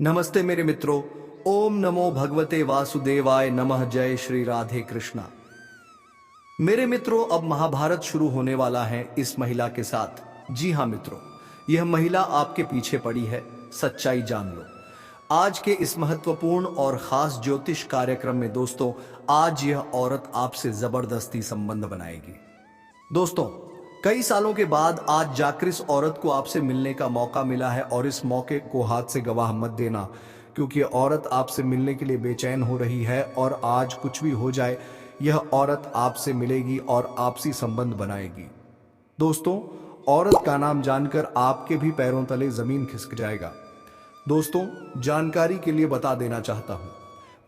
नमस्ते मेरे मित्रों। ओम नमो भगवते वासुदेवाय नमः। जय श्री राधे कृष्णा। मेरे मित्रों, अब महाभारत शुरू होने वाला है इस महिला के साथ। जी हाँ मित्रों, यह महिला आपके पीछे पड़ी है। सच्चाई जान लो। आज के इस महत्वपूर्ण और खास ज्योतिष कार्यक्रम में दोस्तों, आज यह औरत आपसे जबरदस्ती संबंध बनाएगी। दोस्तों, कई सालों के बाद आज जाकर इस औरत को आपसे मिलने का मौका मिला है, और इस मौके को हाथ से गवाह मत देना, क्योंकि औरत आपसे मिलने के लिए बेचैन हो रही है। और आज कुछ भी हो जाए, यह औरत आपसे मिलेगी और आपसी संबंध बनाएगी। दोस्तों, औरत का नाम जानकर आपके भी पैरों तले जमीन खिसक जाएगा। दोस्तों, जानकारी के लिए बता देना चाहता हूं,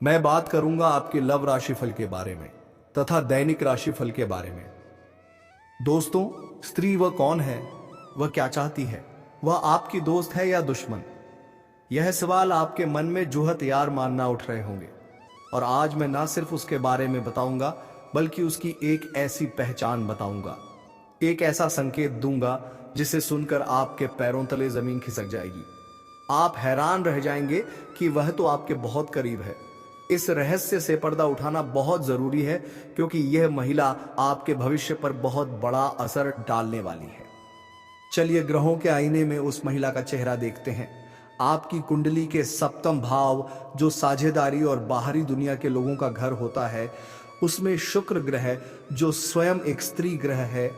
मैं बात करूंगा आपके लव राशिफल के बारे में तथा दैनिक राशिफल के बारे में। दोस्तों, स्त्री वह कौन है, वह क्या चाहती है, वह आपकी दोस्त है या दुश्मन? यह सवाल आपके मन में जुहत यार मानना उठ रहे होंगे। और आज मैं ना सिर्फ उसके बारे में बताऊंगा, बल्कि उसकी एक ऐसी पहचान बताऊंगा, एक ऐसा संकेत दूंगा जिसे सुनकर आपके पैरों तले जमीन खिसक जाएगी। आप हैरान रह जाएंगे कि वह तो आपके बहुत करीब है। इस रहस्य से पर्दा उठाना बहुत जरूरी है, क्योंकि यह महिला आपके भविष्य पर बहुत बड़ा असर डालने वाली है। चलिए ग्रहों के आईने में उस महिला का चेहरा देखते हैं। आपकी कुंडली के सप्तम भाव, जो साझेदारी और बाहरी दुनिया के लोगों का घर होता है, उसमें शुक्र ग्रह, जो स्वयं एक स्त्री ग्रह है,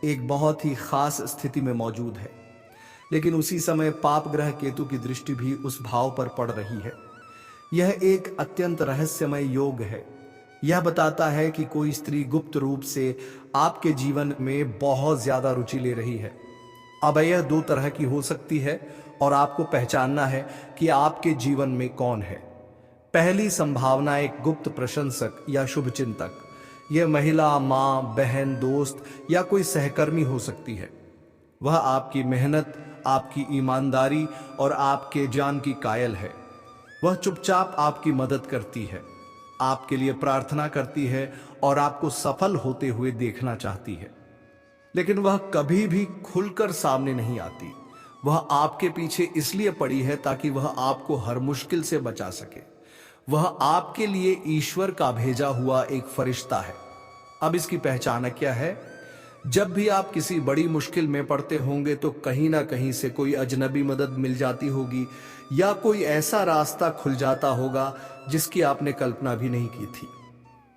एक बहुत ही खास स्थिति में मौजूद है। लेकिन उसी समय पाप ग्रह केतु की दृष्टि भी उस भाव पर पड़ रही है। यह एक अत्यंत रहस्यमय योग है। यह बताता है कि कोई स्त्री गुप्त रूप से आपके जीवन में बहुत ज्यादा रुचि ले रही है। अब यह दो तरह की हो सकती है, और आपको पहचानना है कि आपके जीवन में कौन है। पहली संभावना एक गुप्त प्रशंसक या शुभचिंतक। यह महिला माँ, बहन, दोस्त या कोई सहकर्मी हो सकती है। वह आपकी मेहनत, आपकी ईमानदारी और आपके ज्ञान की कायल है। वह चुपचाप आपकी मदद करती है, आपके लिए प्रार्थना करती है और आपको सफल होते हुए देखना चाहती है। लेकिन वह कभी भी खुलकर सामने नहीं आती। वह आपके पीछे इसलिए पड़ी है ताकि वह आपको हर मुश्किल से बचा सके। वह आपके लिए ईश्वर का भेजा हुआ एक फरिश्ता है। अब इसकी पहचान क्या है? जब भी आप किसी बड़ी मुश्किल में पड़ते होंगे, तो कहीं ना कहीं से कोई अजनबी मदद मिल जाती होगी, या कोई ऐसा रास्ता खुल जाता होगा जिसकी आपने कल्पना भी नहीं की थी।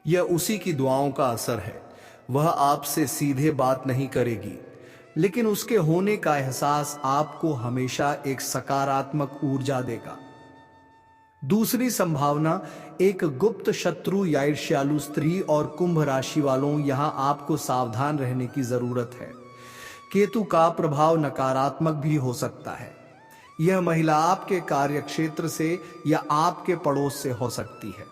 यह उसी की दुआओं का असर है। वह आपसे सीधे बात नहीं करेगी, लेकिन उसके होने का एहसास आपको हमेशा एक सकारात्मक ऊर्जा देगा। दूसरी संभावना एक गुप्त शत्रु या ईर्ष्यालु स्त्री, और कुंभ राशि वालों, यहां आपको सावधान रहने की जरूरत है। केतु का प्रभाव नकारात्मक भी हो सकता है। यह महिला आपके कार्य क्षेत्र से या आपके पड़ोस से हो सकती है।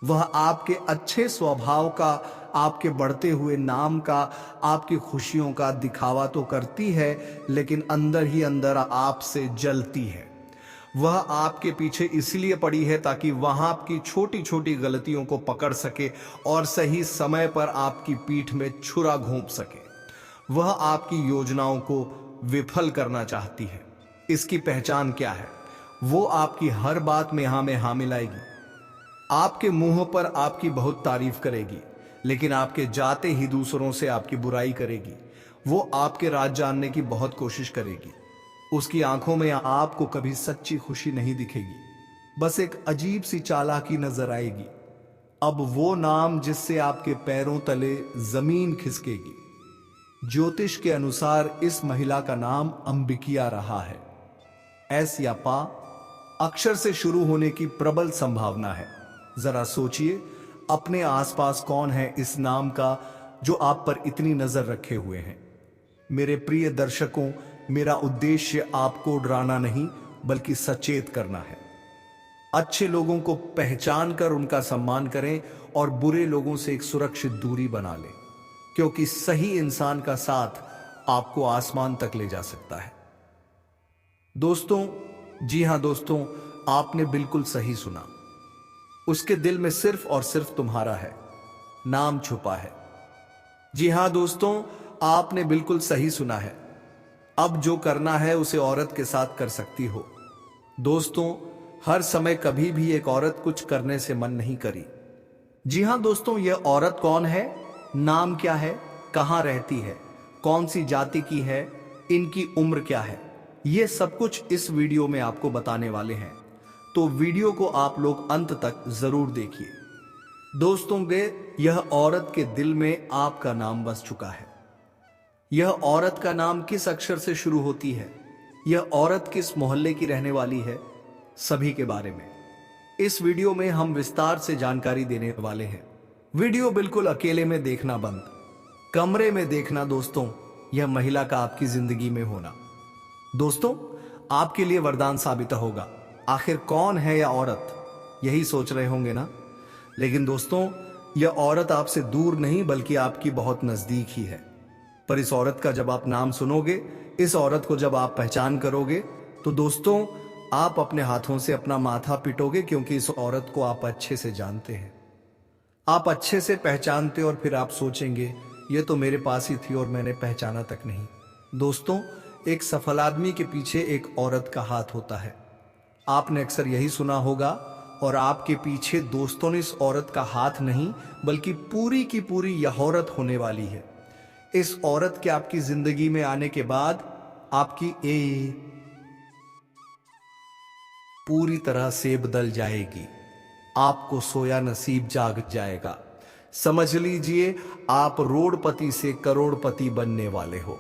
वह आपके अच्छे स्वभाव का, आपके बढ़ते हुए नाम का, आपकी खुशियों का दिखावा तो करती है, लेकिन अंदर ही अंदर आपसे जलती है। वह आपके पीछे इसलिए पड़ी है ताकि वह आपकी छोटी छोटी गलतियों को पकड़ सके और सही समय पर आपकी पीठ में छुरा घोंप सके। वह आपकी योजनाओं को विफल करना चाहती है। इसकी पहचान क्या है? वो आपकी हर बात में हाँ मिलाएगी। आपके मुंह पर आपकी बहुत तारीफ करेगी, लेकिन आपके जाते ही दूसरों से आपकी बुराई करेगी। वो आपके राज जानने की बहुत कोशिश करेगी। उसकी आंखों में आपको कभी सच्ची खुशी नहीं दिखेगी, बस एक अजीब सी चालाकी नजर आएगी। अब वो नाम जिससे आपके पैरों तले जमीन खिसकेगी। ज्योतिष के अनुसार इस महिला का नाम अंबिकिया रहा है। एस या पा अक्षर से शुरू होने की प्रबल संभावना है। जरा सोचिए, अपने आसपास कौन है इस नाम का जो आप पर इतनी नजर रखे हुए हैं। मेरे प्रिय दर्शकों, मेरा उद्देश्य आपको डराना नहीं, बल्कि सचेत करना है। अच्छे लोगों को पहचान कर उनका सम्मान करें, और बुरे लोगों से एक सुरक्षित दूरी बना लें, क्योंकि सही इंसान का साथ आपको आसमान तक ले जा सकता है। दोस्तों, जी हां दोस्तों, आपने बिल्कुल सही सुना। उसके दिल में सिर्फ और सिर्फ तुम्हारा है नाम छुपा है। जी हां दोस्तों, आपने बिल्कुल सही सुना है। अब जो करना है उसे औरत के साथ कर सकती हो। दोस्तों, हर समय कभी भी एक औरत कुछ करने से मन नहीं करी। जी हां दोस्तों, यह औरत कौन है, नाम क्या है, कहां रहती है, कौन सी जाति की है, इनकी उम्र क्या है, यह सब कुछ इस वीडियो में आपको बताने वाले हैं। तो वीडियो को आप लोग अंत तक जरूर देखिए। दोस्तों, यह औरत के दिल में आपका नाम बस चुका है। यह औरत का नाम किस अक्षर से शुरू होती है, यह औरत किस मोहल्ले की रहने वाली है, सभी के बारे में इस वीडियो में हम विस्तार से जानकारी देने वाले हैं। वीडियो बिल्कुल अकेले में देखना बंद, कमरे में देखना दोस्तों। यह महिला का आपकी जिंदगी में होना दोस्तों आपके लिए वरदान साबित होगा। आखिर कौन है यह औरत, यही सोच रहे होंगे ना। लेकिन दोस्तों, यह औरत आपसे दूर नहीं बल्कि आपकी बहुत नजदीक ही है। पर इस औरत का जब आप नाम सुनोगे, इस औरत को जब आप पहचान करोगे, तो दोस्तों आप अपने हाथों से अपना माथा पिटोगे, क्योंकि इस औरत को आप अच्छे से जानते हैं, आप अच्छे से पहचानते, और फिर आप सोचेंगे ये तो मेरे पास ही थी और मैंने पहचाना तक नहीं। दोस्तों, एक सफल आदमी के पीछे एक औरत का हाथ होता है। आपने अक्सर यही सुना होगा, और आपके पीछे दोस्तों ने इस औरत का हाथ नहीं बल्कि पूरी की पूरी यह औरत होने वाली है। इस औरत के आपकी जिंदगी में आने के बाद आपकी पूरी तरह से बदल जाएगी। आपको सोया नसीब जाग जाएगा। समझ लीजिए आप रोडपति से करोड़पति बनने वाले हो।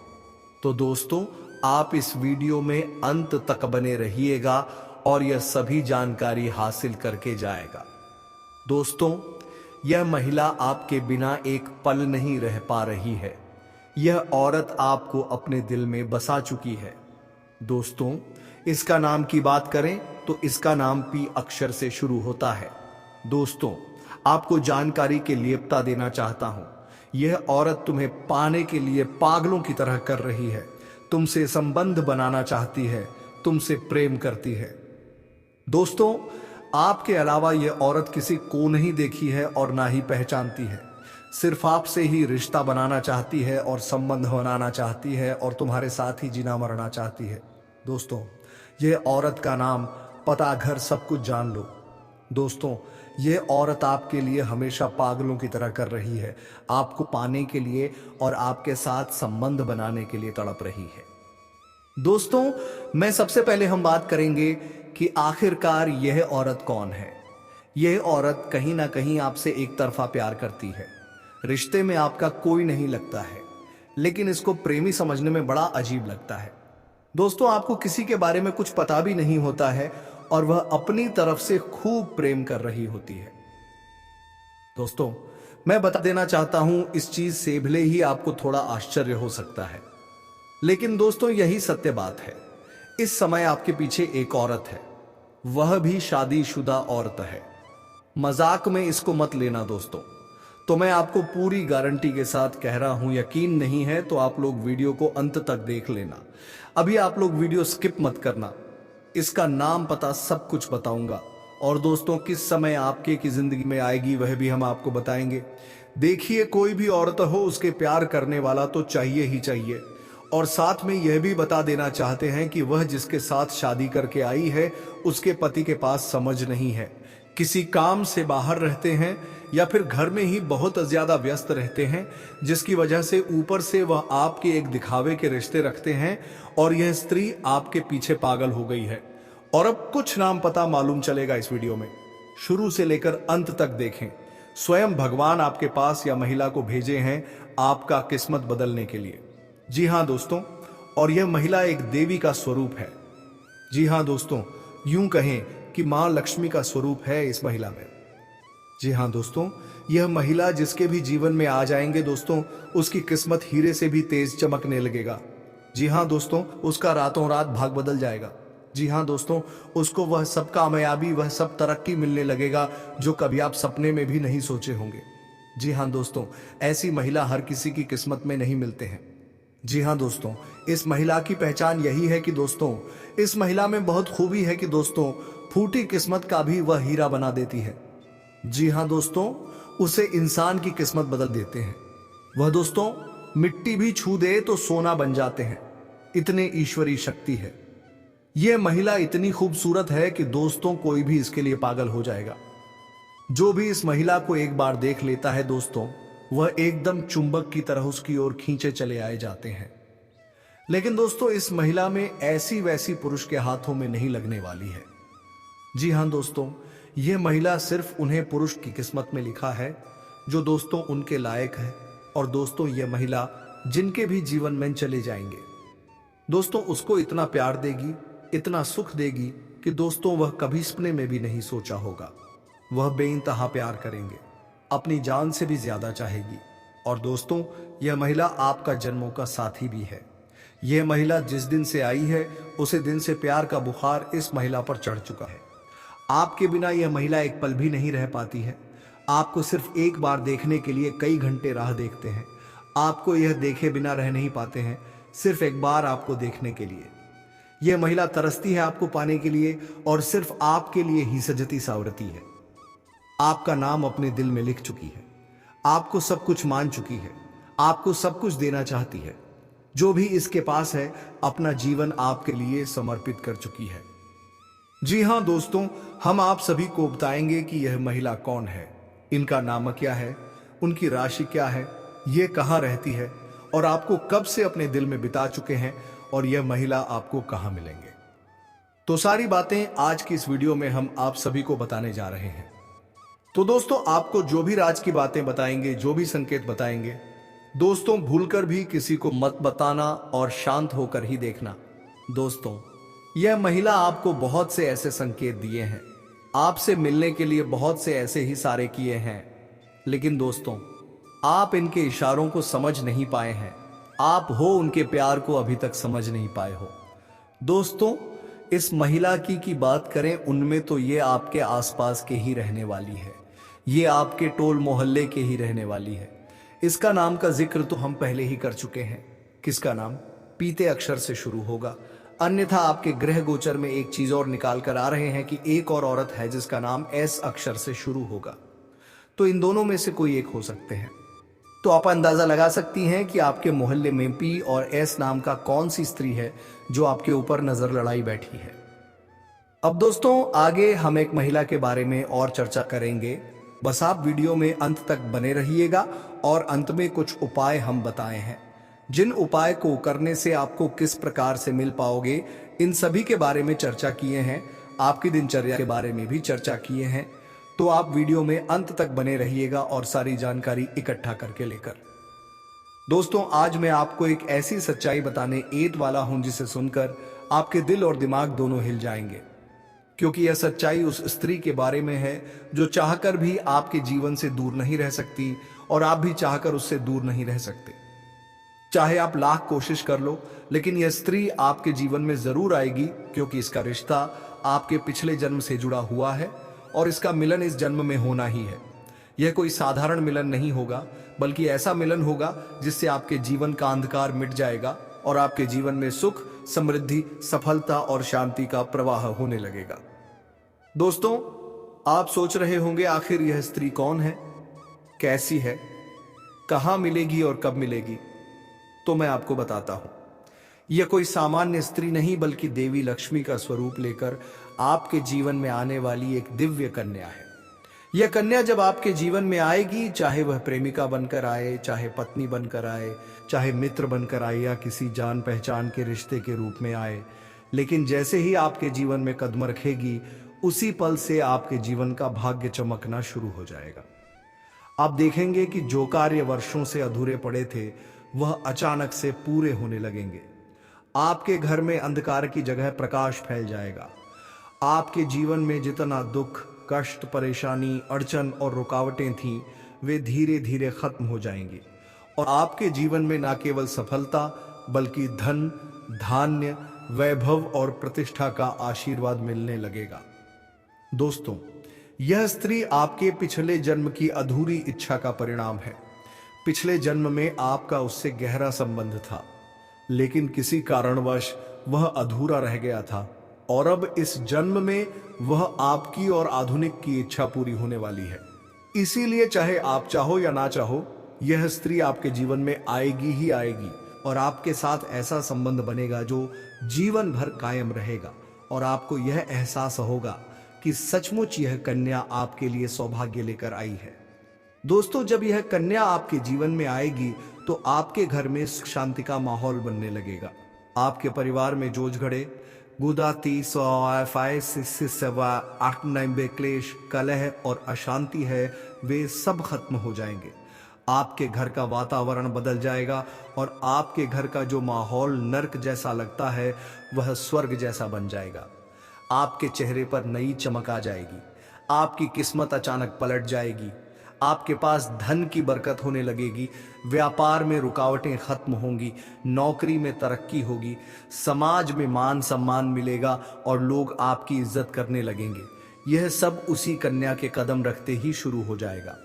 तो दोस्तों, आप इस वीडियो में अंत तक बने रहिएगा और यह सभी जानकारी हासिल करके जाएगा। दोस्तों, यह महिला आपके बिना एक पल नहीं रह पा रही है। यह औरत आपको अपने दिल में बसा चुकी है। दोस्तों, इसका नाम की बात करें तो इसका नाम पी अक्षर से शुरू होता है। दोस्तों, आपको जानकारी के लिप्ता देना चाहता हूं। यह औरत तुम्हें पाने के लिए पागलों की तरह कर रही है, तुमसे संबंध बनाना चाहती है, तुमसे प्रेम करती है। दोस्तों, आपके अलावा यह औरत किसी को नहीं देखी है और ना ही पहचानती है। सिर्फ आपसे ही रिश्ता बनाना चाहती है और संबंध बनाना चाहती है और तुम्हारे साथ ही जीना मरना चाहती है। दोस्तों, यह औरत का नाम, पता, घर सब कुछ जान लो। दोस्तों, यह औरत आपके लिए हमेशा पागलों की तरह कर रही है, आपको पाने के लिए और आपके साथ संबंध बनाने के लिए तड़प रही है। दोस्तों, मैं सबसे पहले हम बात करेंगे कि आखिरकार यह औरत कौन है। यह औरत कहीं ना कहीं आपसे एक तरफा प्यार करती है। रिश्ते में आपका कोई नहीं लगता है, लेकिन इसको प्रेमी समझने में बड़ा अजीब लगता है। दोस्तों, आपको किसी के बारे में कुछ पता भी नहीं होता है और वह अपनी तरफ से खूब प्रेम कर रही होती है। दोस्तों, मैं बता देना चाहता हूं, इस चीज से भले ही आपको थोड़ा आश्चर्य हो सकता है, लेकिन दोस्तों यही सत्य बात है। इस समय आपके पीछे एक औरत है, वह भी शादीशुदा औरत है। मजाक में इसको मत लेना दोस्तों। तो मैं आपको पूरी गारंटी के साथ कह रहा हूं, यकीन नहीं है तो आप लोग वीडियो को अंत तक देख लेना। अभी आप लोग वीडियो स्किप मत करना। इसका नाम, पता, सब कुछ बताऊंगा। और दोस्तों, किस समय आपके की जिंदगी में आएगी वह भी हम आपको बताएंगे। देखिए, कोई भी औरत हो, उसके प्यार करने वाला तो चाहिए ही चाहिए। और साथ में यह भी बता देना चाहते हैं कि वह जिसके साथ शादी करके आई है, उसके पति के पास समझ नहीं है, किसी काम से बाहर रहते हैं या फिर घर में ही बहुत ज्यादा व्यस्त रहते हैं, जिसकी वजह से ऊपर से वह आपके एक दिखावे के रिश्ते रखते हैं और यह स्त्री आपके पीछे पागल हो गई है। और अब कुछ नाम पता मालूम चलेगा इस वीडियो में, शुरू से लेकर अंत तक देखें। स्वयं भगवान आपके पास या महिला को भेजे हैं आपका किस्मत बदलने के लिए। जी हां दोस्तों, और यह महिला एक देवी का स्वरूप है। जी हां दोस्तों, यूं कहें कि मां लक्ष्मी का स्वरूप है इस महिला में। जी हां दोस्तों, यह महिला जिसके भी जीवन में आ जाएंगे दोस्तों, उसकी किस्मत हीरे से भी तेज चमकने लगेगा। जी हां दोस्तों, उसका रातों रात भाग बदल जाएगा। जी हां दोस्तों, उसको वह सब कामयाबी, वह सब तरक्की मिलने लगेगा जो कभी आप सपने में भी नहीं सोचे होंगे। जी हां दोस्तों, ऐसी महिला हर किसी की किस्मत में नहीं मिलते हैं। जी हां दोस्तों, इस महिला की पहचान यही है कि दोस्तों, इस महिला में बहुत खूबी है कि दोस्तों, फूटी किस्मत का भी वह हीरा बना देती है। जी हां दोस्तों, उसे इंसान की किस्मत बदल देते हैं। वह दोस्तों मिट्टी भी छू दे तो सोना बन जाते हैं, इतने ईश्वरी शक्ति है। यह महिला इतनी खूबसूरत है कि दोस्तों कोई भी इसके लिए पागल हो जाएगा। जो भी इस महिला को एक बार देख लेता है दोस्तों, वह एकदम चुंबक की तरह उसकी ओर खींचे चले आए जाते हैं। लेकिन दोस्तों, इस महिला में ऐसी वैसी पुरुष के हाथों में नहीं लगने वाली है। जी हां दोस्तों, यह महिला सिर्फ उन्हें पुरुष की किस्मत में लिखा है जो दोस्तों उनके लायक है। और दोस्तों, यह महिला जिनके भी जीवन में चले जाएंगे दोस्तों, उसको इतना प्यार देगी, इतना सुख देगी कि दोस्तों वह कभी सपने में भी नहीं सोचा होगा। वह बेइंतहा प्यार करेंगे, अपनी जान से भी ज्यादा चाहेगी। और दोस्तों, यह महिला आपका जन्मों का साथी भी है। यह महिला जिस दिन से आई है उसी दिन से प्यार का बुखार इस महिला पर चढ़ चुका है। आपके बिना यह महिला एक पल भी नहीं रह पाती है। आपको सिर्फ एक बार देखने के लिए कई घंटे राह देखते हैं। आपको यह देखे बिना रह नहीं पाते हैं, सिर्फ एक बार आपको देखने के लिए। यह महिला तरसती है आपको पाने के लिए और सिर्फ आपके लिए ही सजती सावरती है। आपका नाम अपने दिल में लिख चुकी है, आपको सब कुछ मान चुकी है, आपको सब कुछ देना चाहती है। जो भी इसके पास है अपना जीवन आपके लिए समर्पित कर चुकी है। जी हां दोस्तों, हम आप सभी को बताएंगे कि यह महिला कौन है, इनका नाम क्या है, उनकी राशि क्या है, ये कहां रहती है और आपको कब से अपने दिल में बिता चुके हैं और यह महिला आपको कहां मिलेंगे। तो सारी बातें आज की इस वीडियो में हम आप सभी को बताने जा रहे हैं। तो दोस्तों, आपको जो भी राज की बातें बताएंगे, जो भी संकेत बताएंगे दोस्तों, भूलकर भी किसी को मत बताना और शांत होकर ही देखना। दोस्तों, यह महिला आपको बहुत से ऐसे संकेत दिए हैं, आपसे मिलने के लिए बहुत से ऐसे ही सारे किए हैं, लेकिन दोस्तों आप इनके इशारों को समझ नहीं पाए हैं। आप हो उनके प्यार को अभी तक समझ नहीं पाए हो। दोस्तों, इस महिला की बात करें, उनमें तो ये आपके आसपास के ही रहने वाली है, ये आपके टोल मोहल्ले के ही रहने वाली है। इसका नाम का जिक्र तो हम पहले ही कर चुके हैं। किसका नाम? पीते अक्षर से शुरू होगा। अन्यथा आपके ग्रह गोचर में एक चीज और निकाल कर आ रहे हैं कि एक और औरत है जिसका नाम एस अक्षर से शुरू होगा। तो इन दोनों में से कोई एक हो सकते हैं। तो आप अंदाजा लगा सकती हैं कि आपके मोहल्ले में पी और एस नाम का कौन सी स्त्री है जो आपके ऊपर नजर लड़ाई बैठी है। अब दोस्तों, आगे हम एक महिला के बारे में और चर्चा करेंगे। बस आप वीडियो में अंत तक बने रहिएगा और अंत में कुछ उपाय हम बताए हैं, जिन उपाय को करने से आपको किस प्रकार से मिल पाओगे, इन सभी के बारे में चर्चा किए हैं। आपकी दिनचर्या के बारे में भी चर्चा किए हैं। तो आप वीडियो में अंत तक बने रहिएगा और सारी जानकारी इकट्ठा करके लेकर। दोस्तों, आज मैं आपको एक ऐसी सच्चाई बताने ऐत वाला हूं जिसे सुनकर आपके दिल और दिमाग दोनों हिल जाएंगे, क्योंकि यह सच्चाई उस स्त्री के बारे में है जो चाहकर भी आपके जीवन से दूर नहीं रह सकती और आप भी चाहकर उससे दूर नहीं रह सकते। चाहे आप लाख कोशिश कर लो, लेकिन यह स्त्री आपके जीवन में जरूर आएगी, क्योंकि इसका रिश्ता आपके पिछले जन्म से जुड़ा हुआ है और इसका मिलन इस जन्म में होना ही है। यह कोई साधारण मिलन नहीं होगा, बल्कि ऐसा मिलन होगा जिससे आपके जीवन का अंधकार मिट जाएगा और आपके जीवन में सुख, समृद्धि, सफलता और शांति का प्रवाह होने लगेगा। दोस्तों, आप सोच रहे होंगे आखिर यह स्त्री कौन है, कैसी है, कहां मिलेगी और कब मिलेगी। तो मैं आपको बताता हूं। यह कोई सामान्य स्त्री नहीं, बल्कि देवी लक्ष्मी का स्वरूप लेकर आपके जीवन में आने वाली एक दिव्य कन्या है। यह कन्या जब आपके जीवन में आएगी, चाहे वह प्रेमिका बनकर आए, चाहे पत्नी बनकर आए, चाहे मित्र बनकर आए या किसी जान पहचान के रिश्ते के रूप में आए, लेकिन जैसे ही आपके जीवन में कदम रखेगी, उसी पल से आपके जीवन का भाग्य चमकना शुरू हो जाएगा। आप देखेंगे कि जो कार्य वर्षों से अधूरे पड़े थे, वह अचानक से पूरे होने लगेंगे। आपके घर में अंधकार की जगह प्रकाश फैल जाएगा। आपके जीवन में जितना दुख, कष्ट, परेशानी, अड़चन और रुकावटें थीं, वे धीरे धीरे खत्म हो जाएंगी और आपके जीवन में न केवल सफलता, बल्कि धन, धान्य, वैभव और प्रतिष्ठा का आशीर्वाद मिलने लगेगा। दोस्तों, यह स्त्री आपके पिछले जन्म की अधूरी इच्छा का परिणाम है। पिछले जन्म में आपका उससे गहरा संबंध था, लेकिन किसी कारणवश वह अधूरा रह गया था और अब इस जन्म में वह आपकी और आधुनिक की इच्छा पूरी होने वाली है। इसीलिए चाहे आप चाहो या ना चाहो, यह स्त्री आपके जीवन में आएगी ही आएगी और आपके साथ ऐसा संबंध बनेगा जो जीवन भर कायम रहेगा। और आपको यह एहसास होगा कि सचमुच यह कन्या आपके लिए सौभाग्य लेकर आई है। दोस्तों, जब यह कन्या आपके जीवन में आएगी तो आपके घर में सुख शांति का माहौल बनने लगेगा। आपके परिवार में जोज घड़े, गुदाती, क्लेश, कलह और अशांति है, वे सब खत्म हो जाएंगे। आपके घर का वातावरण बदल जाएगा और आपके घर का जो माहौल नर्क जैसा लगता है वह स्वर्ग जैसा बन जाएगा। आपके चेहरे पर नई चमक आ जाएगी। आपकी किस्मत अचानक पलट जाएगी। आपके पास धन की बरकत होने लगेगी। व्यापार में रुकावटें खत्म होंगी। नौकरी में तरक्की होगी। समाज में मान सम्मान मिलेगा और लोग आपकी इज्जत करने लगेंगे। यह सब उसी कन्या के कदम रखते ही शुरू हो जाएगा।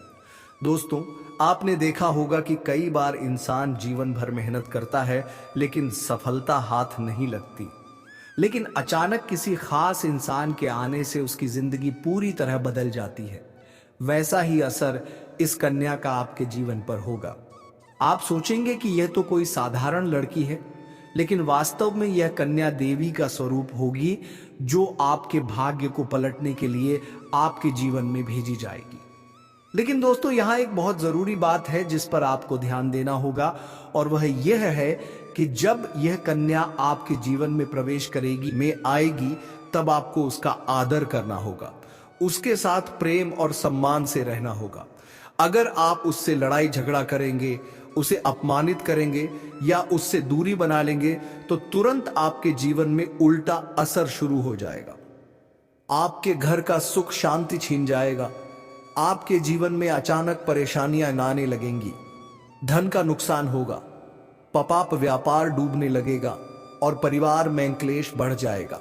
दोस्तों, आपने देखा होगा कि कई बार इंसान जीवन भर मेहनत करता है लेकिन सफलता हाथ नहीं लगती। लेकिन अचानक किसी खास इंसान के आने से उसकी जिंदगी पूरी तरह बदल जाती है। वैसा ही असर इस कन्या का आपके जीवन पर होगा। आप सोचेंगे कि यह तो कोई साधारण लड़की है, लेकिन वास्तव में यह कन्या देवी का स्वरूप होगी जो आपके भाग्य को पलटने के लिए आपके जीवन में भेजी जाएगी। लेकिन दोस्तों, यहां एक बहुत जरूरी बात है जिस पर आपको ध्यान देना होगा, और वह यह है कि जब यह कन्या आपके जीवन में प्रवेश करेगी, में आएगी, तब आपको उसका आदर करना होगा। उसके साथ प्रेम और सम्मान से रहना होगा। अगर आप उससे लड़ाई झगड़ा करेंगे, उसे अपमानित करेंगे या उससे दूरी बना लेंगे तो तुरंत आपके जीवन में उल्टा असर शुरू हो जाएगा। आपके घर का सुख शांति छीन जाएगा। आपके जीवन में अचानक परेशानियां आने लगेंगी। धन का नुकसान होगा। पाप व्यापार डूबने लगेगा और परिवार में क्लेश बढ़ जाएगा।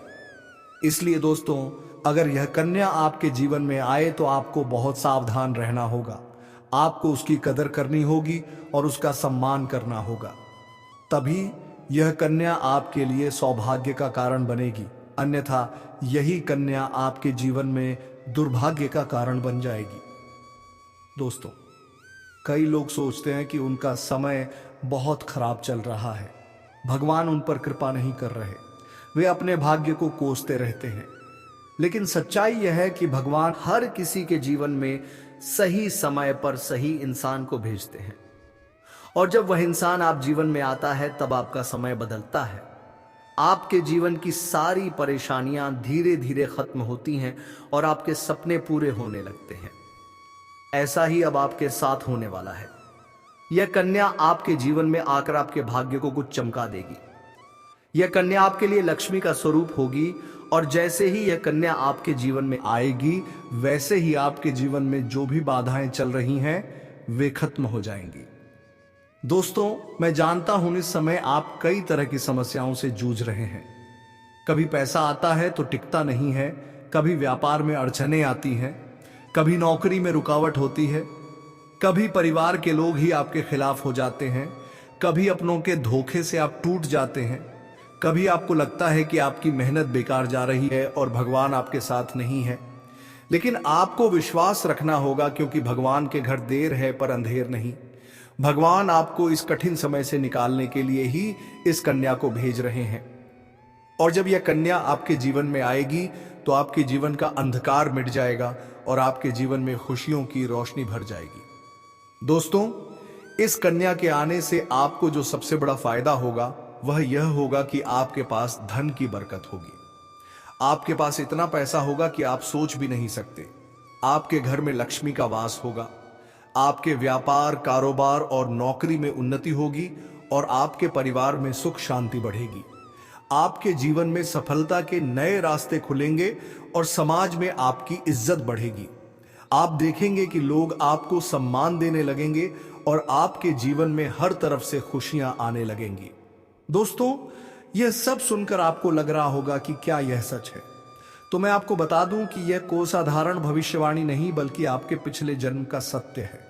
इसलिए दोस्तों, अगर यह कन्या आपके जीवन में आए तो आपको बहुत सावधान रहना होगा। आपको उसकी कदर करनी होगी और उसका सम्मान करना होगा। तभी यह कन्या आपके लिए सौभाग्य का कारण बनेगी। अन्यथा यही कन्या आपके जीवन में दुर्भाग्य का कारण बन जाएगी। दोस्तों, कई लोग सोचते हैं कि उनका समय बहुत खराब चल रहा है, भगवान उन पर कृपा नहीं कर रहे, वे अपने भाग्य को कोसते रहते हैं। लेकिन सच्चाई यह है कि भगवान हर किसी के जीवन में सही समय पर सही इंसान को भेजते हैं, और जब वह इंसान आप जीवन में आता है तब आपका समय बदलता है। आपके जीवन की सारी परेशानियां धीरे धीरे खत्म होती हैं और आपके सपने पूरे होने लगते हैं। ऐसा ही अब आपके साथ होने वाला है। यह कन्या आपके जीवन में आकर आपके भाग्य को कुछ चमका देगी। यह कन्या आपके लिए लक्ष्मी का स्वरूप होगी, और जैसे ही यह कन्या आपके जीवन में आएगी, वैसे ही आपके जीवन में जो भी बाधाएं चल रही हैं वे खत्म हो जाएंगी। दोस्तों, मैं जानता हूं इस समय आप कई तरह की समस्याओं से जूझ रहे हैं। कभी पैसा आता है तो टिकता नहीं है, कभी व्यापार में अड़चनें आती हैं, कभी नौकरी में रुकावट होती है, कभी परिवार के लोग ही आपके खिलाफ हो जाते हैं, कभी अपनों के धोखे से आप टूट जाते हैं, कभी आपको लगता है कि आपकी मेहनत बेकार जा रही है और भगवान आपके साथ नहीं है। लेकिन आपको विश्वास रखना होगा, क्योंकि भगवान के घर देर है पर अंधेर नहीं। भगवान आपको इस कठिन समय से निकालने के लिए ही इस कन्या को भेज रहे हैं। और जब यह कन्या आपके जीवन में आएगी तो आपके जीवन का अंधकार मिट जाएगा और आपके जीवन में खुशियों की रोशनी भर जाएगी। दोस्तों, इस कन्या के आने से आपको जो सबसे बड़ा फायदा होगा वह यह होगा कि आपके पास धन की बरकत होगी। आपके पास इतना पैसा होगा कि आप सोच भी नहीं सकते। आपके घर में लक्ष्मी का वास होगा। आपके व्यापार, कारोबार और नौकरी में उन्नति होगी और आपके परिवार में सुख शांति बढ़ेगी। आपके जीवन में सफलता के नए रास्ते खुलेंगे और समाज में आपकी इज्जत बढ़ेगी। आप देखेंगे कि लोग आपको सम्मान देने लगेंगे और आपके जीवन में हर तरफ से खुशियां आने लगेंगी। दोस्तों, यह सब सुनकर आपको लग रहा होगा कि क्या यह सच है? तो मैं आपको बता दूं कि यह कोई साधारण भविष्यवाणी नहीं, बल्कि आपके पिछले जन्म का सत्य है।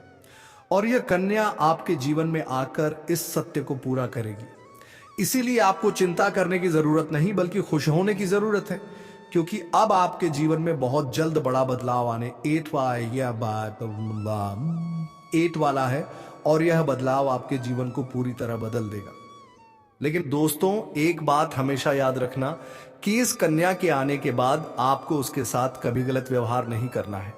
और यह कन्या आपके जीवन में आकर इस सत्य को पूरा करेगी। इसीलिए आपको चिंता करने की जरूरत नहीं, बल्कि खुश होने की जरूरत है, क्योंकि अब आपके जीवन में बहुत जल्द बड़ा बदलाव आने एट वाला है, और यह बदलाव आपके जीवन को पूरी तरह बदल देगा। लेकिन दोस्तों, एक बात हमेशा याद रखना कि इस कन्या के आने के बाद आपको उसके साथ कभी गलत व्यवहार नहीं करना है।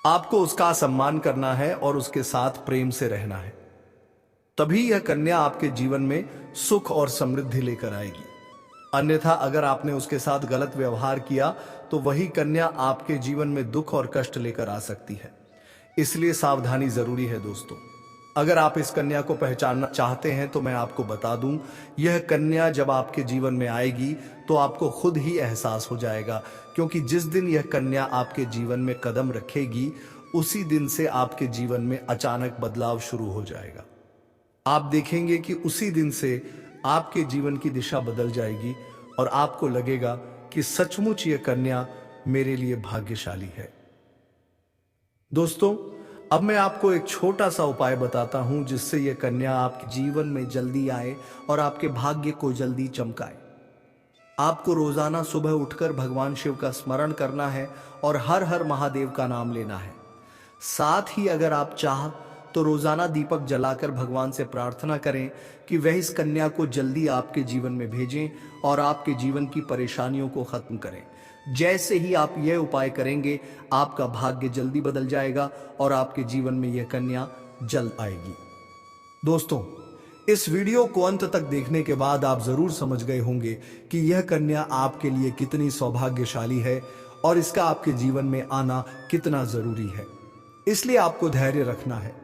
आपको उसका सम्मान करना है और उसके साथ प्रेम से रहना है। तभी यह कन्या आपके जीवन में सुख और समृद्धि लेकर आएगी। अन्यथा अगर आपने उसके साथ गलत व्यवहार किया तो वही कन्या आपके जीवन में दुख और कष्ट लेकर आ सकती है। इसलिए सावधानी जरूरी है दोस्तों। अगर आप इस कन्या को पहचानना चाहते हैं तो मैं आपको बता दूं, यह कन्या जब आपके जीवन में आएगी तो आपको खुद ही एहसास हो जाएगा, क्योंकि जिस दिन यह कन्या आपके जीवन में कदम रखेगी उसी दिन से आपके जीवन में अचानक बदलाव शुरू हो जाएगा। आप देखेंगे कि उसी दिन से आपके जीवन की दिशा बदल जाएगी और आपको लगेगा कि सचमुच यह कन्या मेरे लिए भाग्यशाली है। दोस्तों, अब मैं आपको एक छोटा सा उपाय बताता हूं जिससे यह कन्या आपके जीवन में जल्दी आए और आपके भाग्य को जल्दी चमकाए। आपको रोजाना सुबह उठकर भगवान शिव का स्मरण करना है और हर हर महादेव का नाम लेना है। साथ ही अगर आप चाह तो रोजाना दीपक जलाकर भगवान से प्रार्थना करें कि वह इस कन्या को जल्दी आपके जीवन में भेजें और आपके जीवन की परेशानियों को खत्म करें। जैसे ही आप यह उपाय करेंगे, आपका भाग्य जल्दी बदल जाएगा और आपके जीवन में यह कन्या जल्द आएगी। दोस्तों, इस वीडियो को अंत तक देखने के बाद आप जरूर समझ गए होंगे कि यह कन्या आपके लिए कितनी सौभाग्यशाली है और इसका आपके जीवन में आना कितना जरूरी है। इसलिए आपको धैर्य रखना है,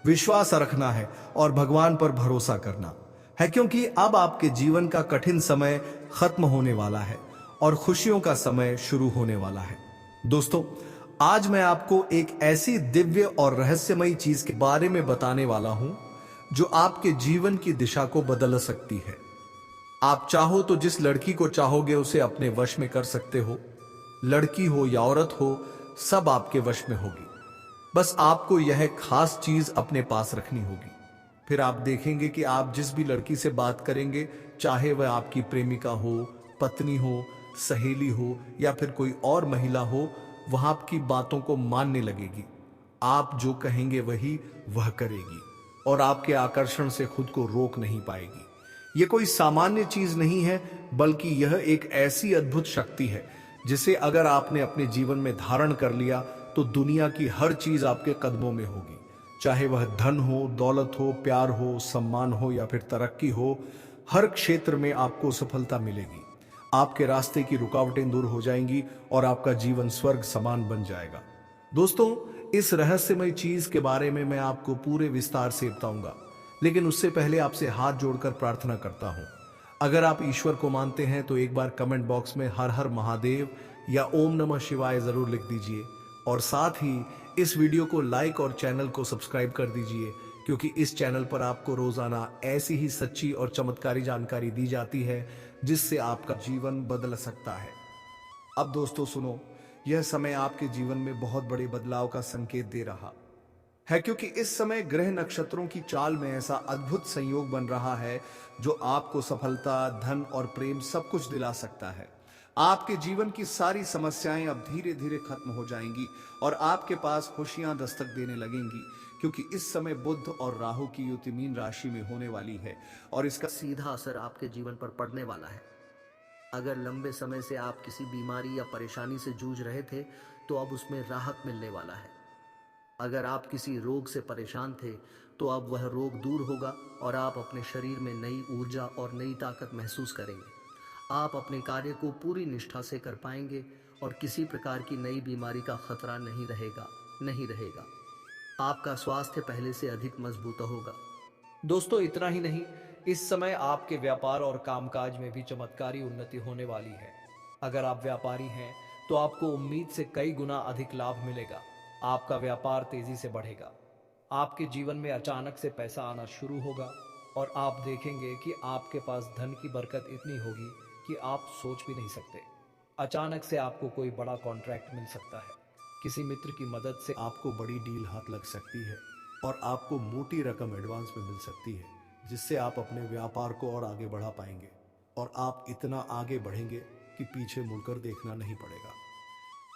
विश्वास रखना है और भगवान पर भरोसा करना है, क्योंकि अब आपके जीवन का कठिन समय खत्म होने वाला है और खुशियों का समय शुरू होने वाला है। दोस्तों, आज मैं आपको एक ऐसी दिव्य और रहस्यमयी चीज के बारे में बताने वाला हूं जो आपके जीवन की दिशा को बदल सकती है। आप चाहो तो जिस लड़की को चाहोगे उसे अपने वश में कर सकते हो। लड़की हो या औरत हो, सब आपके वश में होगी। बस आपको यह खास चीज अपने पास रखनी होगी। फिर आप देखेंगे कि आप जिस भी लड़की से बात करेंगे, चाहे वह आपकी प्रेमिका हो, पत्नी हो, सहेली हो या फिर कोई और महिला हो, वह आपकी बातों को मानने लगेगी। आप जो कहेंगे वही वह करेगी और आपके आकर्षण से खुद को रोक नहीं पाएगी। यह कोई सामान्य चीज नहीं है, बल्कि यह एक ऐसी अद्भुत शक्ति है जिसे अगर आपने अपने जीवन में धारण कर लिया तो दुनिया की हर चीज आपके कदमों में होगी। चाहे वह धन हो, दौलत हो, प्यार हो, सम्मान हो या फिर तरक्की हो, हर क्षेत्र में आपको सफलता मिलेगी। आपके रास्ते की रुकावटें दूर हो जाएंगी और आपका जीवन स्वर्ग समान बन जाएगा। दोस्तों, इस रहस्यमय चीज के बारे में मैं आपको पूरे विस्तार से बताऊंगा, लेकिन उससे पहले आपसे हाथ जोड़कर प्रार्थना करता हूं। अगर आप ईश्वर को मानते हैं तो एक बार कमेंट बॉक्स में हर हर महादेव या ओम नमः शिवाय जरूर लिख दीजिए और साथ ही इस वीडियो को लाइक और चैनल को सब्सक्राइब कर दीजिए, क्योंकि इस चैनल पर आपको रोजाना ऐसी ही सच्ची और चमत्कारी जानकारी दी जाती है जिससे आपका जीवन बदल सकता है। अब दोस्तों सुनो, यह समय आपके जीवन में बहुत बड़े बदलाव का संकेत दे रहा है, क्योंकि इस समय ग्रह नक्षत्रों की चाल में ऐसा अद्भुत संयोग बन रहा है जो आपको सफलता, धन और प्रेम सब कुछ दिला सकता है। आपके जीवन की सारी समस्याएं अब धीरे धीरे खत्म हो जाएंगी और आपके पास खुशियां दस्तक देने लगेंगी, क्योंकि इस समय बुध और राहु की युति मीन राशि में होने वाली है और इसका सीधा असर आपके जीवन पर पड़ने वाला है। अगर लंबे समय से आप किसी बीमारी या परेशानी से जूझ रहे थे तो अब उसमें राहत मिलने वाला है। अगर आप किसी रोग से परेशान थे तो अब वह रोग दूर होगा और आप अपने शरीर में नई ऊर्जा और नई ताकत महसूस करेंगे। आप अपने कार्य को पूरी निष्ठा से कर पाएंगे और किसी प्रकार की नई बीमारी का खतरा नहीं रहेगा। आपका स्वास्थ्य पहले से अधिक मजबूत होगा। दोस्तों, इतना ही नहीं, इस समय आपके व्यापार और कामकाज में भी चमत्कारी उन्नति होने वाली है। अगर आप व्यापारी हैं तो आपको उम्मीद से कई गुना अधिक लाभ मिलेगा। आपका व्यापार तेजी से बढ़ेगा। आपके जीवन में अचानक से पैसा आना शुरू होगा और आप देखेंगे कि आपके पास धन की बरकत इतनी होगी कि आप सोच भी नहीं सकते। अचानक से आपको कोई बड़ा कॉन्ट्रैक्ट मिल सकता है। किसी मित्र की मदद से आपको बड़ी डील हाथ लग सकती है और आपको मोटी रकम एडवांस में मिल सकती है, जिससे आप अपने व्यापार को और आगे बढ़ा पाएंगे और आप इतना आगे बढ़ेंगे कि पीछे मुड़कर देखना नहीं पड़ेगा।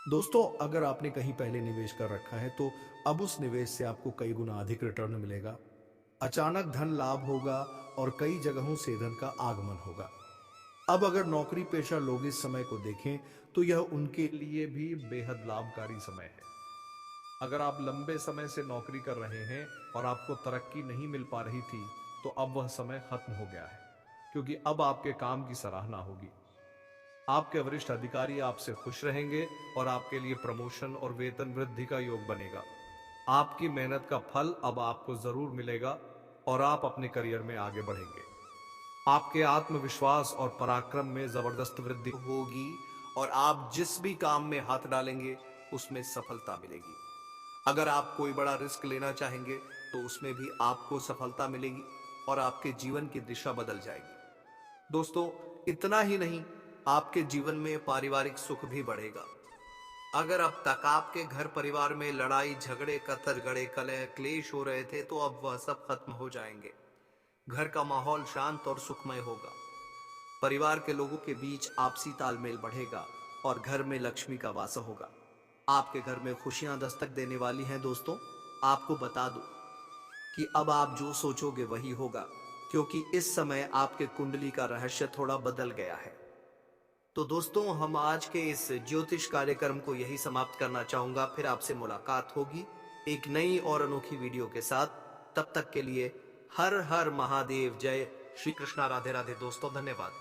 दोस्तों, अगर आपने कहीं पहले निवेश कर रखा है तो अब उस निवेश से आपको कई गुना अधिक रिटर्न मिलेगा। अचानक धन लाभ होगा और कई जगहों से धन का आगमन होगा। अब अगर नौकरी पेशा लोग इस समय को देखें तो यह उनके लिए भी बेहद लाभकारी समय है। अगर आप लंबे समय से नौकरी कर रहे हैं और आपको तरक्की नहीं मिल पा रही थी, तो अब वह समय खत्म हो गया है, क्योंकि अब आपके काम की सराहना होगी। आपके वरिष्ठ अधिकारी आपसे खुश रहेंगे और आपके लिए प्रमोशन और वेतन वृद्धि का योग बनेगा। आपकी मेहनत का फल अब आपको जरूर मिलेगा और आप अपने करियर में आगे बढ़ेंगे। आपके आत्मविश्वास और पराक्रम में जबरदस्त वृद्धि होगी और आप जिस भी काम में हाथ डालेंगे उसमें सफलता मिलेगी। अगर आप कोई बड़ा रिस्क लेना चाहेंगे तो उसमें भी आपको सफलता मिलेगी और आपके जीवन की दिशा बदल जाएगी। दोस्तों, इतना ही नहीं, आपके जीवन में पारिवारिक सुख भी बढ़ेगा। अगर अब तक आपके घर परिवार में लड़ाई झगड़े कतरगड़े कलह क्लेश हो रहे थे, तो अब वह सब खत्म हो जाएंगे। घर का माहौल शांत और सुखमय होगा। परिवार के लोगों के बीच आपसी तालमेल बढ़ेगा और घर में लक्ष्मी का वास होगा। आपके घर में खुशियां दस्तक देने वाली हैं। दोस्तों, आपको बता दूं कि अब आप जो सोचोगे वही होगा, क्योंकि इस समय आपके कुंडली का रहस्य थोड़ा बदल गया है। तो दोस्तों, हम आज के इस ज्योतिष कार्यक्रम को यही समाप्त करना चाहूंगा। फिर आपसे मुलाकात होगी एक नई और अनोखी वीडियो के साथ। तब तक के लिए हर हर महादेव, जय श्री कृष्णा, राधे राधे दोस्तों, धन्यवाद।